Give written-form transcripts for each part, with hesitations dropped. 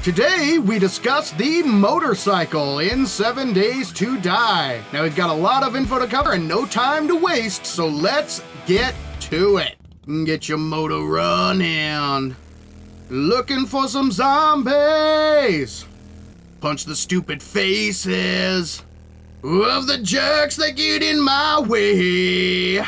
Today, we discuss the motorcycle in 7 Days to Die. Now, we've got a lot of info to cover and no time to waste, so let's get to it. Get your motor running. Looking for some zombies. Punch the stupid faces of the jerks that get in my way.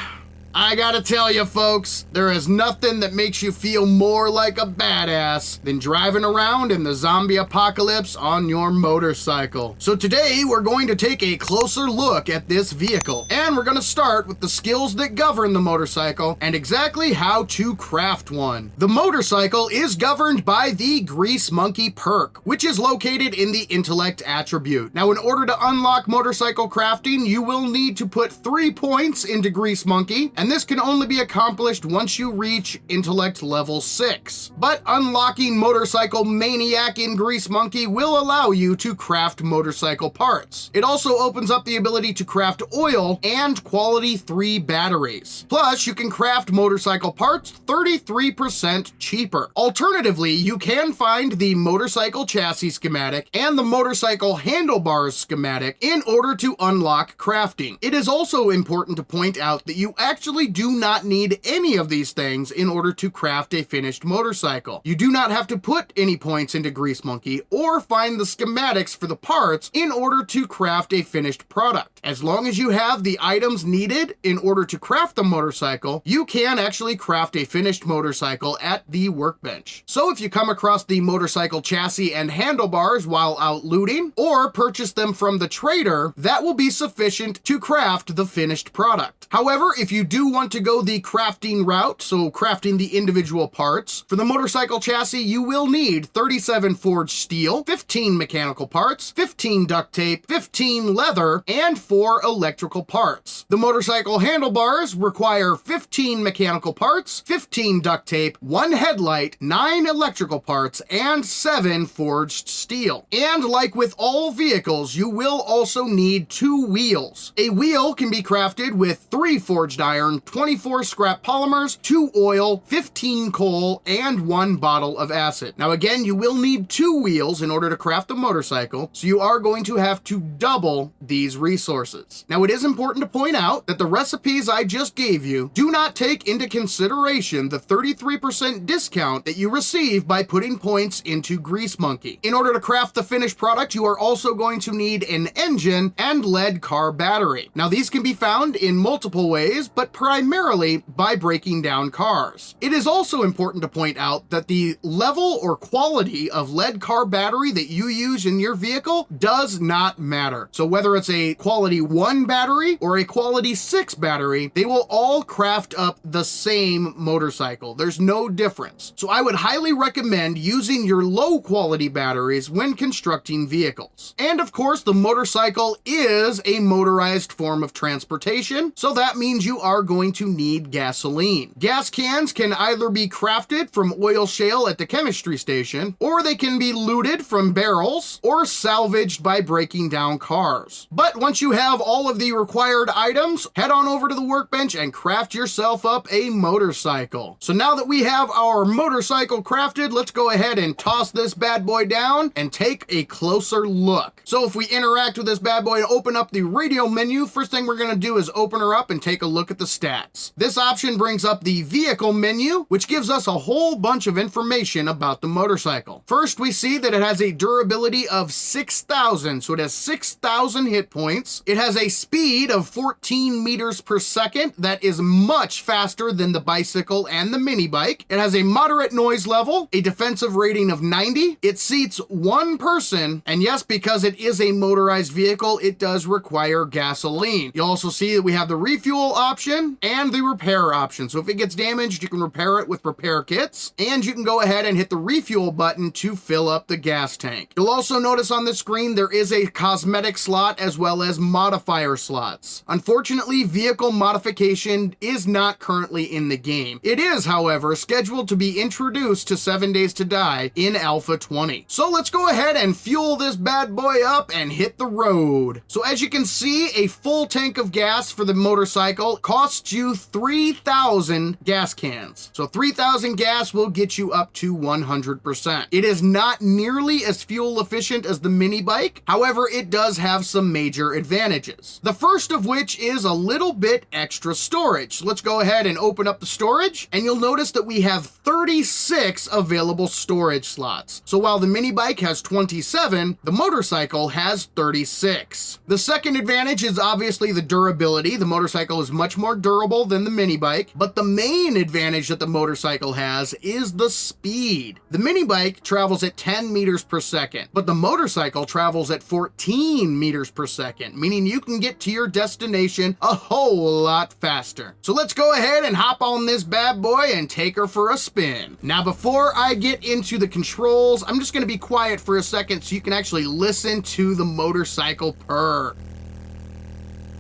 I gotta tell you folks, there is nothing that makes you feel more like a badass than driving around in the zombie apocalypse on your motorcycle. So today we're going to take a closer look at this vehicle, and we're gonna start with the skills that govern the motorcycle and exactly how to craft one. The motorcycle is governed by the Grease Monkey perk, which is located in the intellect attribute. Now, in order to unlock motorcycle crafting, you will need to put 3 points into Grease Monkey, and this can only be accomplished once you reach intellect level 6. But unlocking Motorcycle Maniac in Grease Monkey will allow you to craft motorcycle parts. It also opens up the ability to craft oil and quality 3 batteries. Plus, you can craft motorcycle parts 33% cheaper. Alternatively, you can find the motorcycle chassis schematic and the motorcycle handlebars schematic in order to unlock crafting. It is also important to point out that you actually do not need any of these things in order to craft a finished motorcycle. You do not have to put any points into Grease Monkey or find the schematics for the parts in order to craft a finished product. As long as you have the items needed in order to craft the motorcycle, you can actually craft a finished motorcycle at the workbench. So if you come across the motorcycle chassis and handlebars while out looting, or purchase them from the trader, that will be sufficient to craft the finished product. However, if you do want to go the crafting route, so crafting the individual parts, for the motorcycle chassis, you will need 37 forged steel, 15 mechanical parts, 15 duct tape, 15 leather, and 4 electrical parts. The motorcycle handlebars require 15 mechanical parts, 15 duct tape, 1 headlight, 9 electrical parts, and 7 forged steel. And like with all vehicles, you will also need 2 wheels. A wheel can be crafted with 3 forged iron, 24 scrap polymers, 2 oil, 15 coal, and 1 bottle of acid. Now again, you will need 2 wheels in order to craft a motorcycle, so you are going to have to double these resources. Now it is important to point out that the recipes I just gave you do not take into consideration the 33% discount that you receive by putting points into Grease Monkey. In order to craft the finished product, you are also going to need an engine and lead car battery. Now these can be found in multiple ways, but primarily by breaking down cars. It is also important to point out that the level or quality of lead car battery that you use in your vehicle does not matter. So whether it's a quality 1 battery or a quality 6 battery, they will all craft up the same motorcycle. There's no difference. So I would highly recommend using your low quality batteries when constructing vehicles. And of course, the motorcycle is a motorized form of transportation, so that means you are going to need gasoline. Gas cans can either be crafted from oil shale at the chemistry station, or they can be looted from barrels, or salvaged by breaking down cars. But once you have all of the required items, head on over to the workbench and craft yourself up a motorcycle. So now that we have our motorcycle crafted, let's go ahead and toss this bad boy down and take a closer look. So if we interact with this bad boy and open up the radio menu, first thing we're going to do is open her up and take a look at the stats. This option brings up the vehicle menu, which gives us a whole bunch of information about the motorcycle. First, we see that it has a durability of 6,000, so it has 6,000 hit points. It has a speed of 14 meters per second. That is much faster than the bicycle and the mini bike. It has a moderate noise level, a defensive rating of 90. It seats 1 person, and yes, because it is a motorized vehicle, it does require gasoline. You'll also see that we have the refuel option and the repair option. So if it gets damaged, you can repair it with repair kits, and you can go ahead and hit the refuel button to fill up the gas tank. You'll also notice on the screen there is a cosmetic slot as well as modifier slots. Unfortunately, vehicle modification is not currently in the game. It is, however, scheduled to be introduced to 7 Days to Die in Alpha 20. So let's go ahead and fuel this bad boy up and hit the road. So as you can see, a full tank of gas for the motorcycle costs costs you 3,000 gas cans. So 3,000 gas will get you up to 100%. It is not nearly as fuel efficient as the mini bike. However, it does have some major advantages. The first of which is a little bit extra storage. So let's go ahead and open up the storage, and you'll notice that we have 36 available storage slots. So while the mini bike has 27, the motorcycle has 36. The second advantage is obviously the durability. The motorcycle is much more durable than the mini bike, but the main advantage that the motorcycle has is the speed. The mini bike travels at 10 meters per second, but the motorcycle travels at 14 meters per second, meaning you can get to your destination a whole lot faster. So let's go ahead and hop on this bad boy and take her for a spin. Now, before I get into the controls, I'm just going to be quiet for a second so you can actually listen to the motorcycle purr.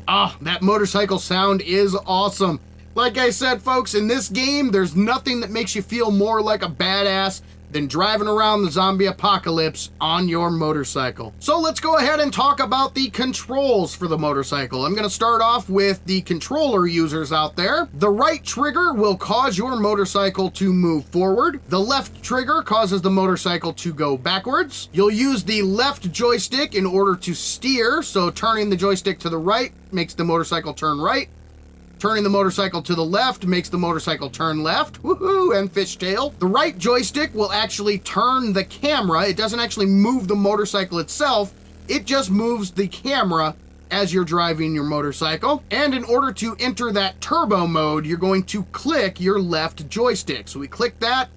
Ah, that motorcycle sound is awesome. Like I said, folks, in this game, there's nothing that makes you feel more like a badass than driving around the zombie apocalypse on your motorcycle. So let's go ahead and talk about the controls for the motorcycle. I'm going to start off with the controller users out there. The right trigger will cause your motorcycle to move forward. The left trigger causes the motorcycle to go backwards. You'll use the left joystick in order to steer, so turning the joystick to the right makes the motorcycle turn right. Turning the motorcycle to the left makes the motorcycle turn left. Woohoo! And fishtail. The right joystick will actually turn the camera. It doesn't actually move the motorcycle itself. It just moves the camera as you're driving your motorcycle. And in order to enter that turbo mode, you're going to click your left joystick. So we click that,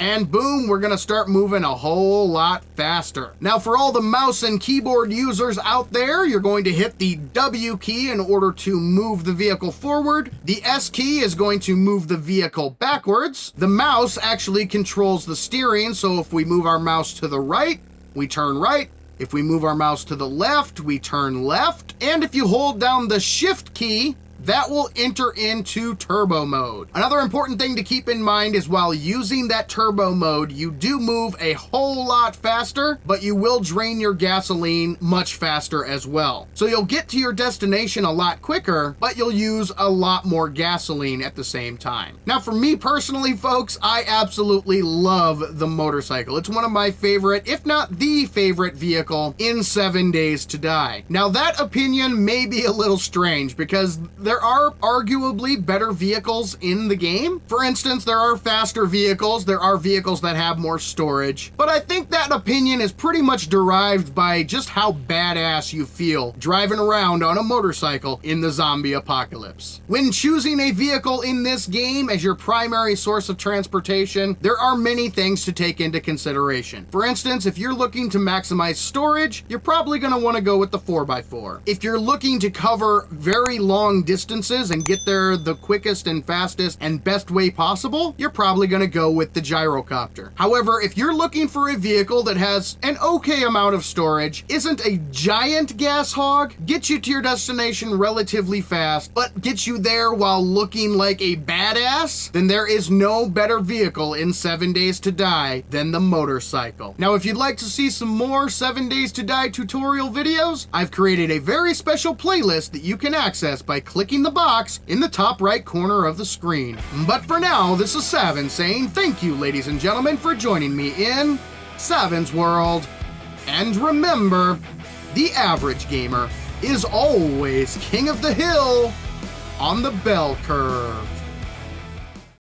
and boom, we're gonna start moving a whole lot faster. Now, for all the mouse and keyboard users out there, you're going to hit the W key in order to move the vehicle forward. The S key is going to move the vehicle backwards. The mouse actually controls the steering, so if we move our mouse to the right, we turn right. If we move our mouse to the left, we turn left. And if you hold down the Shift key, that will enter into turbo mode. Another important thing to keep in mind is while using that turbo mode, you do move a whole lot faster, but you will drain your gasoline much faster as well. So you'll get to your destination a lot quicker, but you'll use a lot more gasoline at the same time. Now, for me personally, folks, I absolutely love the motorcycle. It's one of my favorite, if not the favorite vehicle in 7 Days to Die. Now, that opinion may be a little strange because there are arguably better vehicles in the game. For instance, there are faster vehicles, there are vehicles that have more storage, but I think that opinion is pretty much derived by just how badass you feel driving around on a motorcycle in the zombie apocalypse. When choosing a vehicle in this game as your primary source of transportation, there are many things to take into consideration. For instance, if you're looking to maximize storage, you're probably going to want to go with the 4x4. If you're looking to cover very long distances and get there the quickest and fastest and best way possible, you're probably going to go with the gyrocopter. However, if you're looking for a vehicle that has an okay amount of storage, isn't a giant gas hog, gets you to your destination relatively fast, but gets you there while looking like a badass, then there is no better vehicle in 7 Days to Die than the motorcycle. Now, if you'd like to see some more 7 Days to Die tutorial videos, I've created a very special playlist that you can access by clicking the box in the top right corner of the screen. But for now, this is Saven saying thank you, ladies and gentlemen, for joining me in Saven's World. And remember, the average gamer is always king of the hill on the bell curve.